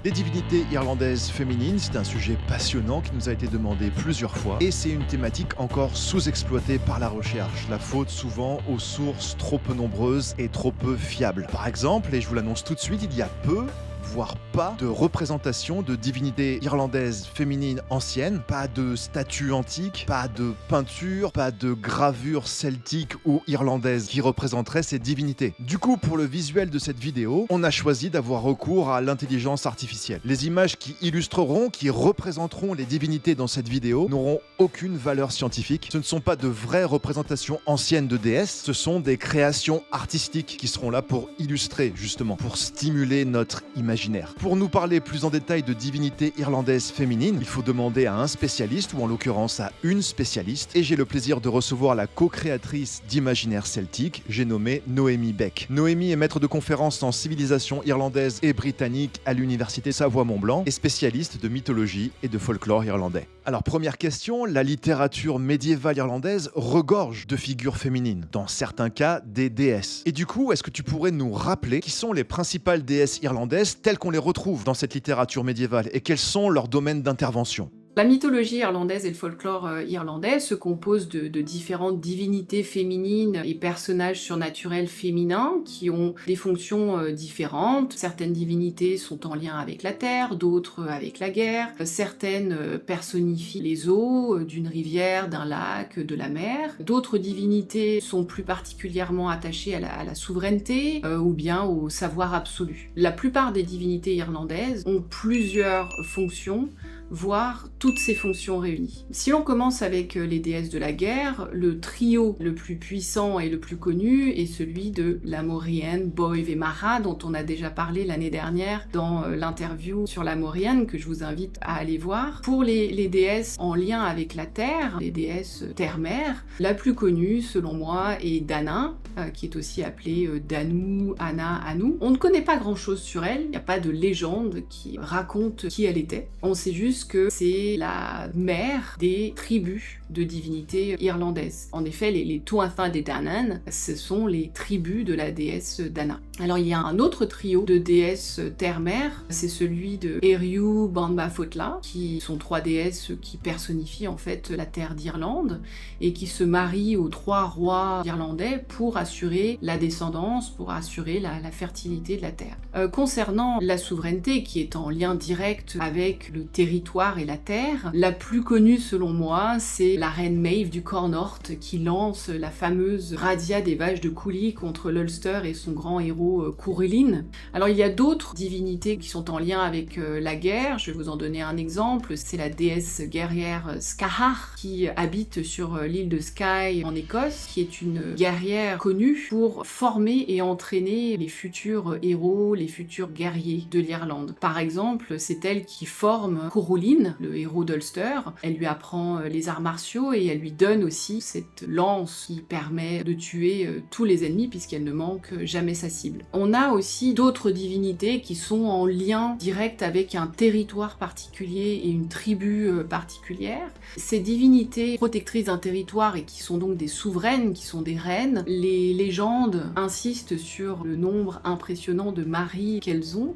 Les divinités irlandaises féminines, c'est un sujet passionnant qui nous a été demandé plusieurs fois et c'est une thématique encore sous-exploitée par la recherche. La faute souvent aux sources trop peu nombreuses et trop peu fiables. Par exemple, et je vous l'annonce tout de suite, il y a peu, voire pas, de représentation de divinités irlandaises féminines anciennes, pas de statues antiques, pas de peinture, pas de gravures celtiques ou irlandaises qui représenteraient ces divinités. Du coup, pour le visuel de cette vidéo, on a choisi d'avoir recours à l'intelligence artificielle. Les images qui illustreront, qui représenteront les divinités dans cette vidéo n'auront aucune valeur scientifique. Ce ne sont pas de vraies représentations anciennes de déesses, ce sont des créations artistiques qui seront là pour illustrer, justement, pour stimuler notre imaginaire. Pour nous parler plus en détail de divinités irlandaises féminines, il faut demander à un spécialiste, ou en l'occurrence à une spécialiste, et j'ai le plaisir de recevoir la co-créatrice d'Imaginaire Celtique, j'ai nommé Noémie Beck. Noémie est maître de conférences en civilisation irlandaise et britannique à l'université Savoie-Mont-Blanc et spécialiste de mythologie et de folklore irlandais. Alors première question, la littérature médiévale irlandaise regorge de figures féminines, dans certains cas des déesses. Et du coup, est-ce que tu pourrais nous rappeler qui sont les principales déesses irlandaises telles qu'on les retrouve dans cette littérature médiévale et quels sont leurs domaines d'intervention ? La mythologie irlandaise et le folklore irlandais se composent de différentes divinités féminines et personnages surnaturels féminins qui ont des fonctions différentes. Certaines divinités sont en lien avec la terre, d'autres avec la guerre. Certaines personnifient les eaux d'une rivière, d'un lac, de la mer. D'autres divinités sont plus particulièrement attachées à la souveraineté ou bien au savoir absolu. La plupart des divinités irlandaises ont plusieurs fonctions, voire toutes ces fonctions réunies. Si l'on commence avec les déesses de la guerre, le trio le plus puissant et le plus connu est celui de Lamorienne, Boiv et Mara, dont on a déjà parlé l'année dernière dans l'interview sur Lamorienne, que je vous invite à aller voir. Pour les déesses en lien avec la terre, les déesses terre-mère, la plus connue, selon moi, est Dana, qui est aussi appelée Danu, Anna, Anu. On ne connaît pas grand-chose sur elle, il n'y a pas de légende qui raconte qui elle était. On sait juste que c'est la mère des tribus de divinités irlandaises. En effet, les Tuatha Dé Danann, ce sont les tribus de la déesse Dana. Alors il y a un autre trio de déesses terre-mère, c'est celui de Eriu, Banba Fotla, qui sont trois déesses qui personnifient en fait la terre d'Irlande et qui se marient aux trois rois irlandais pour assurer la descendance, pour assurer la fertilité de la terre. Concernant la souveraineté qui est en lien direct avec le territoire et la terre, la plus connue selon moi, c'est la reine Maeve du Cornort qui lance la fameuse radia des vaches de Cooley contre l'Ulster et son grand héros Cuchulainn. Alors il y a d'autres divinités qui sont en lien avec la guerre, je vais vous en donner un exemple, c'est la déesse guerrière Skahar qui habite sur l'île de Skye en Écosse, qui est une guerrière connue pour former et entraîner les futurs héros, les futurs guerriers de l'Irlande. Par exemple, c'est elle qui forme Cuchulainn, le héros d'Ulster, elle lui apprend les arts martiaux et elle lui donne aussi cette lance qui permet de tuer tous les ennemis puisqu'elle ne manque jamais sa cible. On a aussi d'autres divinités qui sont en lien direct avec un territoire particulier et une tribu particulière. Ces divinités protectrices d'un territoire et qui sont donc des souveraines, qui sont des reines, les légendes insistent sur le nombre impressionnant de maris qu'elles ont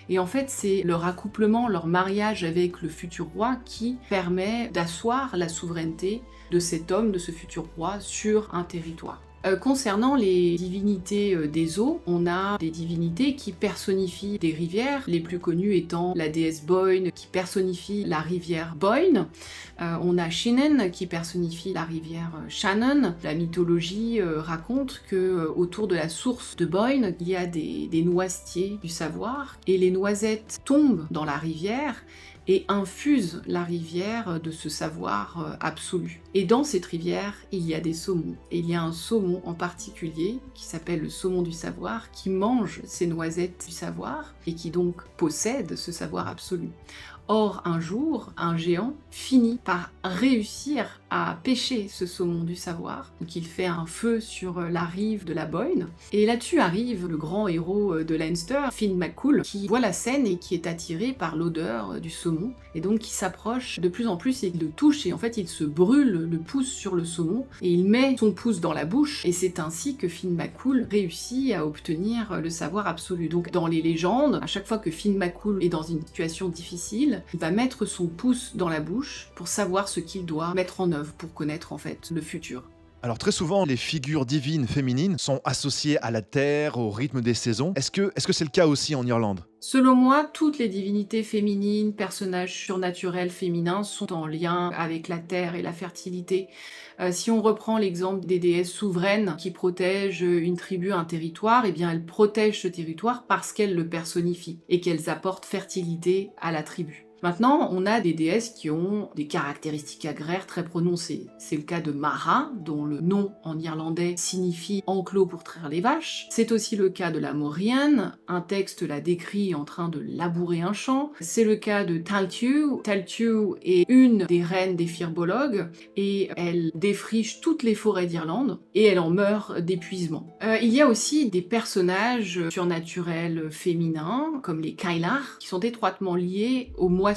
et en fait c'est leur accouplement, leur mariage avec le futur roi qui permet d'asseoir la souveraineté de cet homme, de ce futur roi sur un territoire. Concernant les divinités des eaux, on a des divinités qui personnifient des rivières, les plus connues étant la déesse Boyne qui personnifie la rivière Boyne. On a Shannon qui personnifie la rivière Shannon. La mythologie raconte que autour de la source de Boyne, il y a des noisetiers du savoir et les noisettes tombent dans la rivière et infuse la rivière de ce savoir absolu. Et dans cette rivière, il y a des saumons. Et il y a un saumon en particulier, qui s'appelle le saumon du savoir, qui mange ces noisettes du savoir, et qui donc possède ce savoir absolu. Or, un jour, un géant finit par réussir à pêcher ce saumon du savoir. Donc il fait un feu sur la rive de la Boyne. Et là-dessus arrive le grand héros de Leinster, Finn McCool, qui voit la scène et qui est attiré par l'odeur du saumon. Et donc qui s'approche de plus en plus et le touche. Et en fait, il se brûle le pouce sur le saumon et il met son pouce dans la bouche. Et c'est ainsi que Finn McCool réussit à obtenir le savoir absolu. Donc dans les légendes, à chaque fois que Finn McCool est dans une situation difficile, il va mettre son pouce dans la bouche pour savoir ce qu'il doit mettre en œuvre pour connaître en fait le futur. Alors très souvent, les figures divines féminines sont associées à la terre, au rythme des saisons. Est-ce que c'est le cas aussi en Irlande? Selon moi, toutes les divinités féminines, personnages surnaturels féminins sont en lien avec la terre et la fertilité. Si on reprend l'exemple des déesses souveraines qui protègent une tribu, un territoire, eh bien elles protègent ce territoire parce qu'elles le personnifient et qu'elles apportent fertilité à la tribu. Maintenant, on a des déesses qui ont des caractéristiques agraires très prononcées. C'est le cas de Mara, dont le nom en irlandais signifie enclos pour traire les vaches. C'est aussi le cas de la Morian, un texte la décrit en train de labourer un champ. C'est le cas de Taltu. Taltu est une des reines des Firbolg et elle défriche toutes les forêts d'Irlande et elle en meurt d'épuisement. Il y a aussi des personnages surnaturels féminins, comme les Kailar, qui sont étroitement liés aux moissons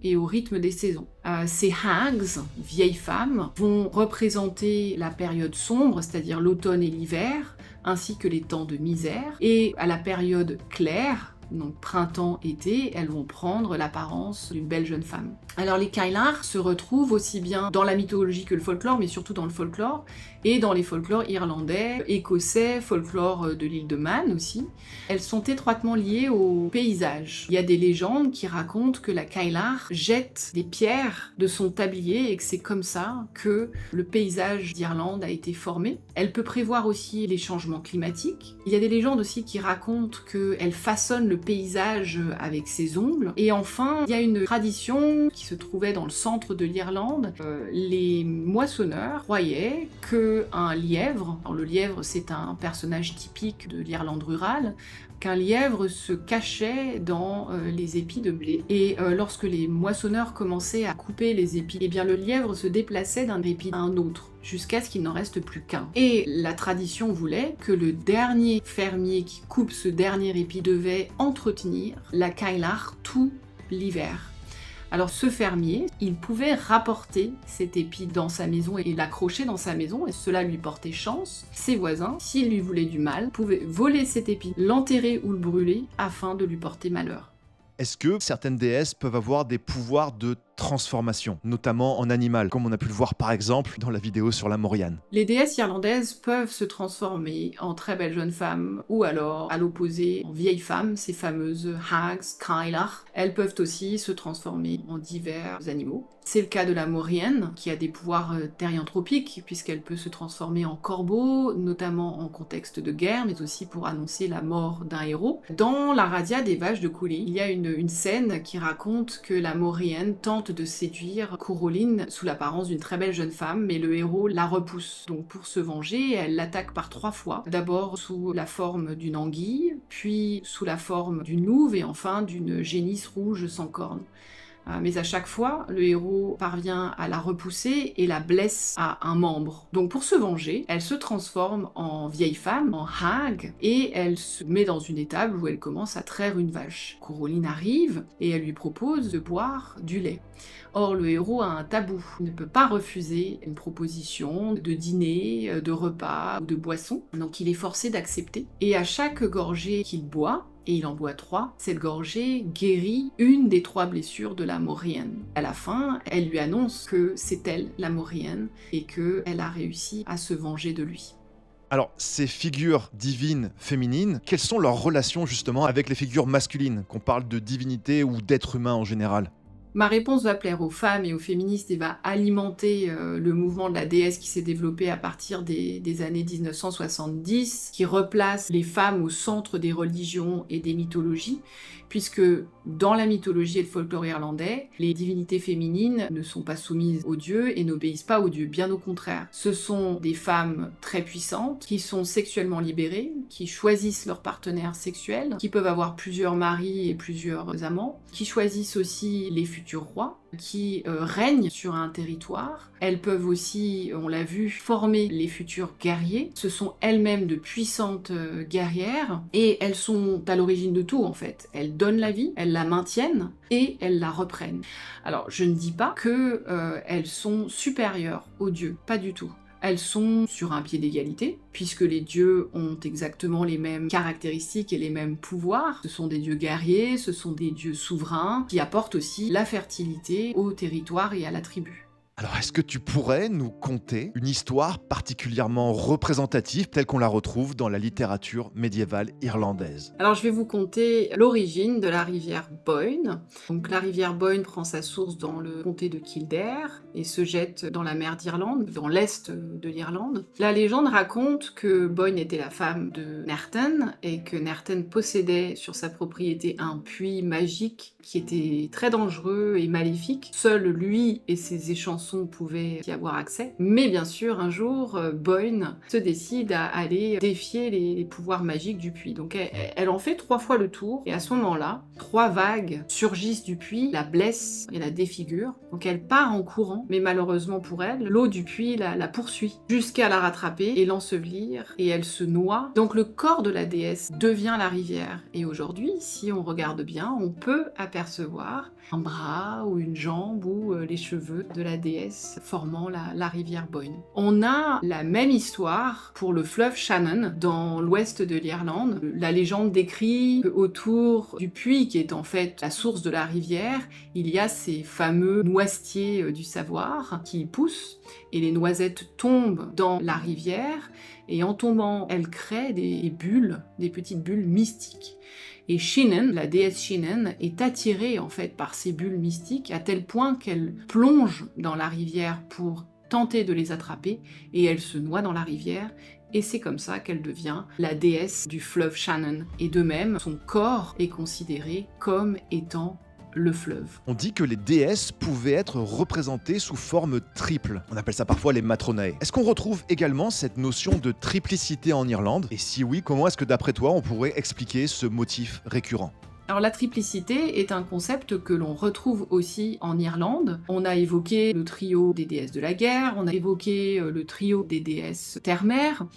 et au rythme des saisons. Ces hags, vieilles femmes, vont représenter la période sombre, c'est-à-dire l'automne et l'hiver, ainsi que les temps de misère, et à la période claire, donc printemps-été, elles vont prendre l'apparence d'une belle jeune femme. Alors les Kailar se retrouvent aussi bien dans la mythologie que le folklore, mais surtout dans le folklore, et dans les folklores irlandais, écossais, folklore de l'île de Man aussi. Elles sont étroitement liées au paysage. Il y a des légendes qui racontent que la Kailar jette des pierres de son tablier et que c'est comme ça que le paysage d'Irlande a été formé. Elle peut prévoir aussi les changements climatiques. Il y a des légendes aussi qui racontent qu'elle façonne le paysage avec ses ongles. Et enfin, il y a une tradition qui se trouvait dans le centre de l'Irlande. Les moissonneurs croyaient qu'un lièvre, alors le lièvre c'est un personnage typique de l'Irlande rurale, qu'un lièvre se cachait dans les épis de blé. Et lorsque les moissonneurs commençaient à couper les épis, eh bien le lièvre se déplaçait d'un épi à un autre, jusqu'à ce qu'il n'en reste plus qu'un. Et la tradition voulait que le dernier fermier qui coupe ce dernier épi devait entretenir la Kailar tout l'hiver. Alors ce fermier, il pouvait rapporter cet épi dans sa maison et l'accrocher dans sa maison, et cela lui portait chance. Ses voisins, s'ils lui voulaient du mal, pouvaient voler cet épi, l'enterrer ou le brûler afin de lui porter malheur. Est-ce que certaines déesses peuvent avoir des pouvoirs de transformation, notamment en animal, comme on a pu le voir par exemple dans la vidéo sur la Morian? Les déesses irlandaises peuvent se transformer en très belles jeunes femmes, ou alors, à l'opposé, en vieilles femmes, ces fameuses hags, Kailar. Elles peuvent aussi se transformer en divers animaux. C'est le cas de la Morian, qui a des pouvoirs thérianthropiques, puisqu'elle peut se transformer en corbeau, notamment en contexte de guerre, mais aussi pour annoncer la mort d'un héros. Dans la Radia des Vaches de Cooley, il y a une scène qui raconte que la Morian tente de séduire Coroline sous l'apparence d'une très belle jeune femme, mais le héros la repousse. Donc pour se venger, elle l'attaque par 3 fois. D'abord sous la forme d'une anguille, puis sous la forme d'une louve, et enfin d'une génisse rouge sans cornes. Mais à chaque fois, le héros parvient à la repousser et la blesse à un membre. Donc pour se venger, elle se transforme en vieille femme, en hag, et elle se met dans une étable où elle commence à traire une vache. Coroline arrive et elle lui propose de boire du lait. Or, le héros a un tabou. Il ne peut pas refuser une proposition de dîner, de repas ou de boisson. Donc il est forcé d'accepter. Et à chaque gorgée qu'il boit, et il en boit 3, cette gorgée guérit une des 3 blessures de la Morian. À la fin, elle lui annonce que c'est elle, la Morian, et qu'elle a réussi à se venger de lui. Alors, ces figures divines féminines, quelles sont leurs relations justement avec les figures masculines, qu'on parle de divinité ou d'être humain en général? Ma réponse va plaire aux femmes et aux féministes et va alimenter le mouvement de la déesse qui s'est développé à partir des années 1970, qui replace les femmes au centre des religions et des mythologies, puisque dans la mythologie et le folklore irlandais, les divinités féminines ne sont pas soumises aux dieux et n'obéissent pas aux dieux, bien au contraire. Ce sont des femmes très puissantes, qui sont sexuellement libérées, qui choisissent leur partenaire sexuel, qui peuvent avoir plusieurs maris et plusieurs amants, qui choisissent aussi les futurs rois, qui règnent sur un territoire. Elles peuvent aussi, on l'a vu, former les futurs guerriers. Ce sont elles-mêmes de puissantes guerrières et elles sont à l'origine de tout en fait. Elles donnent la vie, elles la maintiennent et elles la reprennent. Alors je ne dis pas que elles sont supérieures aux dieux, pas du tout. Elles sont sur un pied d'égalité, puisque les dieux ont exactement les mêmes caractéristiques et les mêmes pouvoirs. Ce sont des dieux guerriers, ce sont des dieux souverains, qui apportent aussi la fertilité au territoire et à la tribu. Alors, est-ce que tu pourrais nous conter une histoire particulièrement représentative telle qu'on la retrouve dans la littérature médiévale irlandaise? Alors je vais vous conter l'origine de la rivière Boyne. Donc la rivière Boyne prend sa source dans le comté de Kildare et se jette dans la mer d'Irlande, dans l'est de l'Irlande. La légende raconte que Boyne était la femme de Nerten et que Nerten possédait sur sa propriété un puits magique qui était très dangereux et maléfique. Seul lui et ses échansons pouvaient y avoir accès. Mais bien sûr, un jour, Boyne se décide à aller défier les pouvoirs magiques du puits. Donc elle en fait 3 fois le tour, et à ce moment-là, 3 vagues surgissent du puits, la blessent et la défigurent. Donc elle part en courant, mais malheureusement pour elle, l'eau du puits la poursuit, jusqu'à la rattraper et l'ensevelir, et elle se noie. Donc le corps de la déesse devient la rivière. Et aujourd'hui, si on regarde bien, on peut apercevoir un bras ou une jambe ou les cheveux de la déesse formant la rivière Boyne. On a la même histoire pour le fleuve Shannon dans l'ouest de l'Irlande. La légende décrit qu'autour du puits, qui est en fait la source de la rivière, il y a ces fameux noisetiers du savoir qui poussent, et les noisettes tombent dans la rivière, et en tombant, elles créent des bulles, des petites bulles mystiques. Et Shannon, la déesse Shannon, est attirée en fait par ces bulles mystiques à tel point qu'elle plonge dans la rivière pour tenter de les attraper, et elle se noie dans la rivière, et c'est comme ça qu'elle devient la déesse du fleuve Shannon. Et de même, son corps est considéré comme étant le fleuve. On dit que les déesses pouvaient être représentées sous forme triple. On appelle ça parfois les matronae. Est-ce qu'on retrouve également cette notion de triplicité en Irlande? Et si oui, comment est-ce que d'après toi, on pourrait expliquer ce motif récurrent? Alors la triplicité est un concept que l'on retrouve aussi en Irlande. On a évoqué le trio des déesses de la guerre, on a évoqué le trio des déesses terre-mer.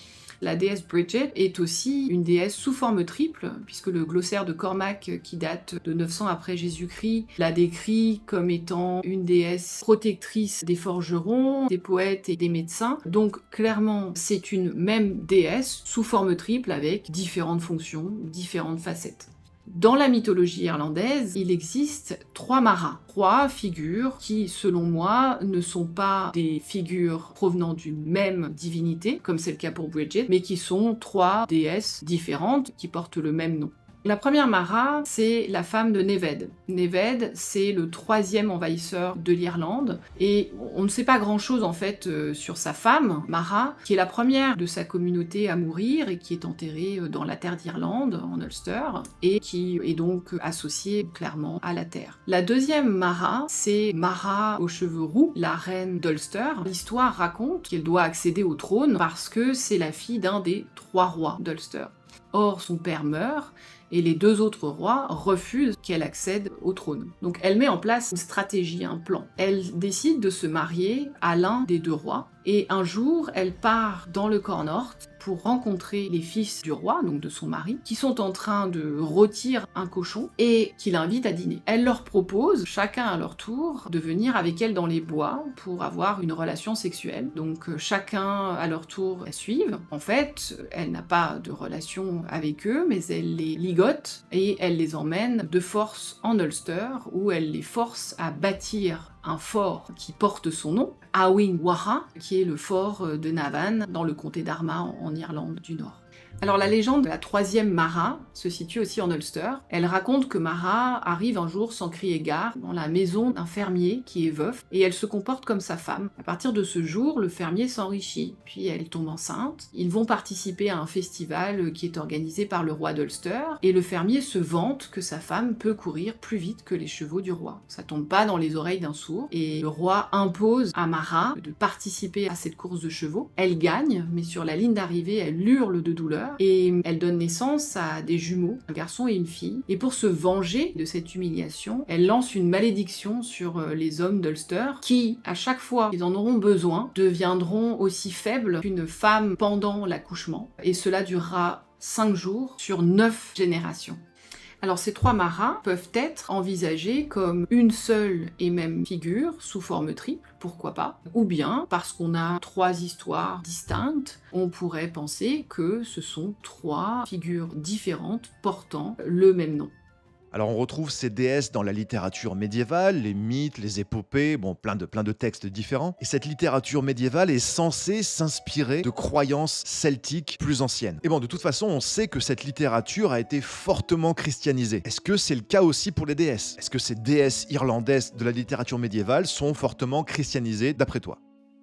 La déesse Bridget est aussi une déesse sous forme triple, puisque le glossaire de Cormac, qui date de 900 après Jésus-Christ, la décrit comme étant une déesse protectrice des forgerons, des poètes et des médecins. Donc clairement, c'est une même déesse sous forme triple avec différentes fonctions, différentes facettes. Dans la mythologie irlandaise, il existe 3 maras, 3 figures qui, selon moi, ne sont pas des figures provenant d'une même divinité, comme c'est le cas pour Bridget, mais qui sont 3 déesses différentes qui portent le même nom. La première Mara, c'est la femme de Neved. Neved, c'est le 3e envahisseur de l'Irlande, et on ne sait pas grand-chose en fait sur sa femme, Mara, qui est la première de sa communauté à mourir et qui est enterrée dans la terre d'Irlande, en Ulster, et qui est donc associée clairement à la terre. La deuxième Mara, c'est Mara aux cheveux roux, la reine d'Ulster. L'histoire raconte qu'elle doit accéder au trône parce que c'est la fille d'un des 3 rois d'Ulster. Or, son père meurt, et les 2 autres rois refusent qu'elle accède au trône. Donc elle met en place une stratégie, un plan. Elle décide de se marier à l'un des 2 rois, et un jour, elle part dans le Cornort pour rencontrer les fils du roi, donc de son mari, qui sont en train de rôtir un cochon et qui l'invitent à dîner. Elle leur propose, chacun à leur tour, de venir avec elle dans les bois pour avoir une relation sexuelle. Donc chacun à leur tour la suivent. En fait, elle n'a pas de relation avec eux, mais elle les ligote et elle les emmène de force en Ulster, où elle les force à bâtir un fort qui porte son nom, Awin Waha, qui est le fort de Navan, dans le comté d'Armagh en Irlande du Nord. Alors la légende de la troisième Mara se situe aussi en Ulster. Elle raconte que Mara arrive un jour sans crier gare dans la maison d'un fermier qui est veuf et elle se comporte comme sa femme. À partir de ce jour, le fermier s'enrichit, puis elle tombe enceinte. Ils vont participer à un festival qui est organisé par le roi d'Ulster et le fermier se vante que sa femme peut courir plus vite que les chevaux du roi. Ça tombe pas dans les oreilles d'un sourd et le roi impose à Mara de participer à cette course de chevaux. Elle gagne, mais sur la ligne d'arrivée, elle hurle de douleur et elle donne naissance à des jumeaux, un garçon et une fille. Et pour se venger de cette humiliation, elle lance une malédiction sur les hommes d'Ulster qui, à chaque fois qu'ils en auront besoin, deviendront aussi faibles qu'une femme pendant l'accouchement. Et cela durera 5 jours sur 9 générations. Alors ces 3 maras peuvent être envisagés comme une seule et même figure sous forme triple, pourquoi pas, ou bien parce qu'on a 3 histoires distinctes, on pourrait penser que ce sont 3 figures différentes portant le même nom. Alors on retrouve ces déesses dans la littérature médiévale, les mythes, les épopées, plein de textes différents. Et cette littérature médiévale est censée s'inspirer de croyances celtiques plus anciennes. Et de toute façon, on sait que cette littérature a été fortement christianisée. Est-ce que c'est le cas aussi pour les déesses? Est-ce que ces déesses irlandaises de la littérature médiévale sont fortement christianisées d'après toi?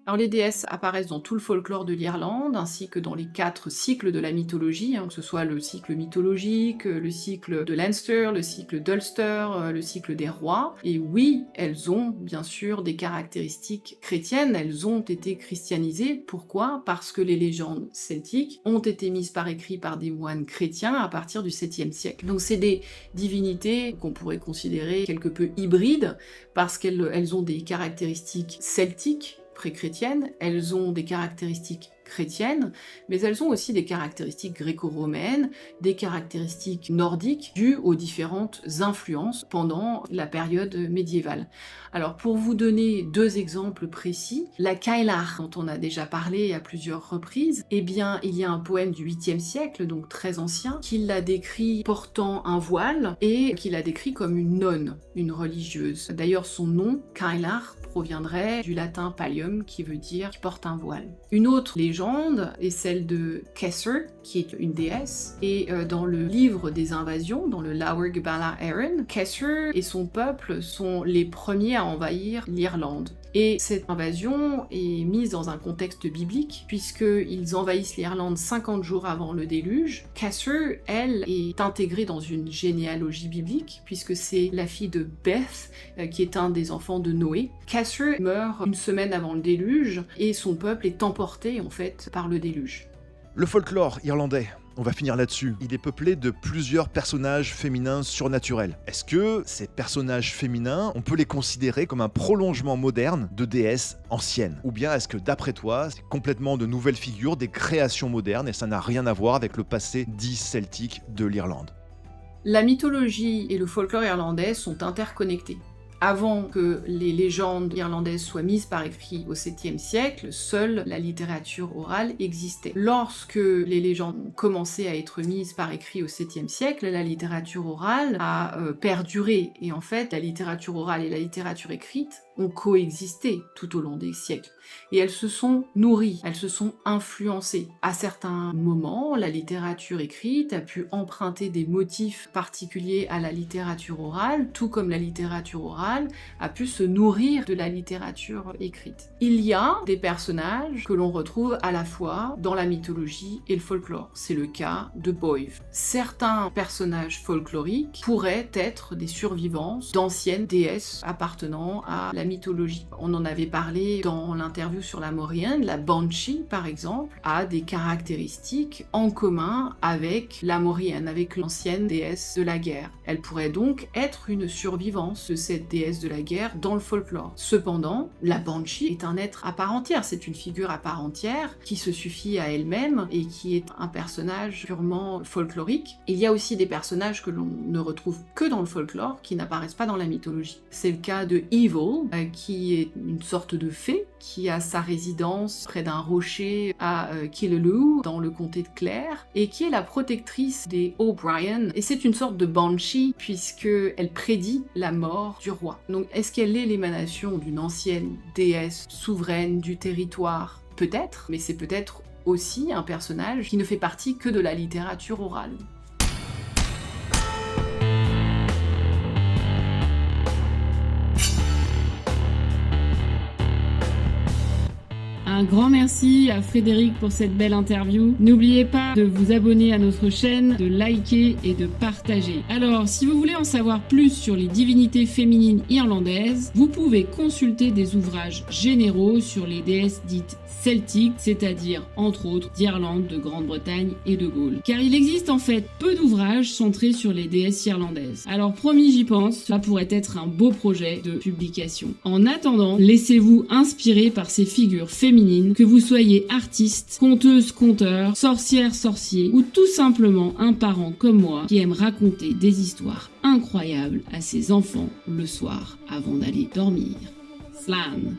Alors les déesses apparaissent dans tout le folklore de l'Irlande, ainsi que dans les 4 cycles de la mythologie, que ce soit le cycle mythologique, le cycle de Leinster, le cycle d'Ulster, le cycle des rois. Et oui, elles ont bien sûr des caractéristiques chrétiennes, elles ont été christianisées. Pourquoi? Parce que les légendes celtiques ont été mises par écrit par des moines chrétiens à partir du 7e siècle. Donc c'est des divinités qu'on pourrait considérer quelque peu hybrides, parce qu'elles ont des caractéristiques celtiques, pré-chrétiennes, elles ont des caractéristiques chrétiennes, mais elles ont aussi des caractéristiques gréco-romaines, des caractéristiques nordiques dues aux différentes influences pendant la période médiévale. Alors pour vous donner 2 exemples précis, la Cailleach, dont on a déjà parlé à plusieurs reprises, eh bien il y a un poème du 8e siècle, donc très ancien, qui l'a décrit portant un voile et qui l'a décrit comme une nonne, une religieuse. D'ailleurs son nom, Cailleach, proviendrait du latin pallium qui veut dire qui porte un voile. Une autre légende est celle de Kesser, qui est une déesse, et dans le livre des invasions, dans le Laoir Bala Érenn, Kesser et son peuple sont les premiers à envahir l'Irlande. Et cette invasion est mise dans un contexte biblique, puisqu'ils envahissent l'Irlande 50 jours avant le déluge. Kesser, elle, est intégrée dans une généalogie biblique, puisque c'est la fille de Beth, qui est un des enfants de Noé. Kesser meurt une semaine avant le déluge, et son peuple est emporté, en fait, par le déluge. Le folklore irlandais, on va finir là-dessus. Il est peuplé de plusieurs personnages féminins surnaturels. Est-ce que ces personnages féminins, on peut les considérer comme un prolongement moderne de déesses anciennes? Ou bien est-ce que d'après toi, c'est complètement de nouvelles figures, des créations modernes, et ça n'a rien à voir avec le passé dit celtique de l'Irlande? La mythologie et le folklore irlandais sont interconnectés. Avant que les légendes irlandaises soient mises par écrit au 7e siècle, seule la littérature orale existait. Lorsque les légendes ont commencé à être mises par écrit au 7e siècle, la littérature orale a perduré. Et en fait, la littérature orale et la littérature écrite ont coexisté tout au long des siècles. Et elles se sont nourries, elles se sont influencées. À certains moments, la littérature écrite a pu emprunter des motifs particuliers à la littérature orale, tout comme la littérature orale a pu se nourrir de la littérature écrite. Il y a des personnages que l'on retrouve à la fois dans la mythologie et le folklore. C'est le cas de Boive. Certains personnages folkloriques pourraient être des survivances d'anciennes déesses appartenant à la mythologie. On en avait parlé dans l'interview sur la Maurienne. La Banshee, par exemple, a des caractéristiques en commun avec la Maurienne, avec l'ancienne déesse de la guerre. Elle pourrait donc être une survivance de cette déesse de la guerre dans le folklore. Cependant, la Banshee est un être à part entière, c'est une figure à part entière qui se suffit à elle-même et qui est un personnage purement folklorique. Il y a aussi des personnages que l'on ne retrouve que dans le folklore, qui n'apparaissent pas dans la mythologie. C'est le cas de Evil, qui est une sorte de fée qui a sa résidence près d'un rocher à Killaloe, dans le comté de Clare, et qui est la protectrice des O'Brien. Et c'est une sorte de Banshee, puisqu'elle prédit la mort du roi. Donc est-ce qu'elle est l'émanation d'une ancienne déesse souveraine du territoire? Peut-être, mais c'est peut-être aussi un personnage qui ne fait partie que de la littérature orale. Un grand merci à Frédéric pour cette belle interview. N'oubliez pas de vous abonner à notre chaîne, de liker et de partager. Alors, si vous voulez en savoir plus sur les divinités féminines irlandaises, vous pouvez consulter des ouvrages généraux sur les déesses dites celtiques, c'est-à-dire entre autres d'Irlande, de Grande-Bretagne et de Gaule. Car il existe en fait peu d'ouvrages centrés sur les déesses irlandaises. Alors promis, j'y pense, ça pourrait être un beau projet de publication. En attendant, laissez-vous inspirer par ces figures féminines, que vous soyez artiste, conteuse, conteur, sorcière, sorcier ou tout simplement un parent comme moi qui aime raconter des histoires incroyables à ses enfants le soir avant d'aller dormir. Slan.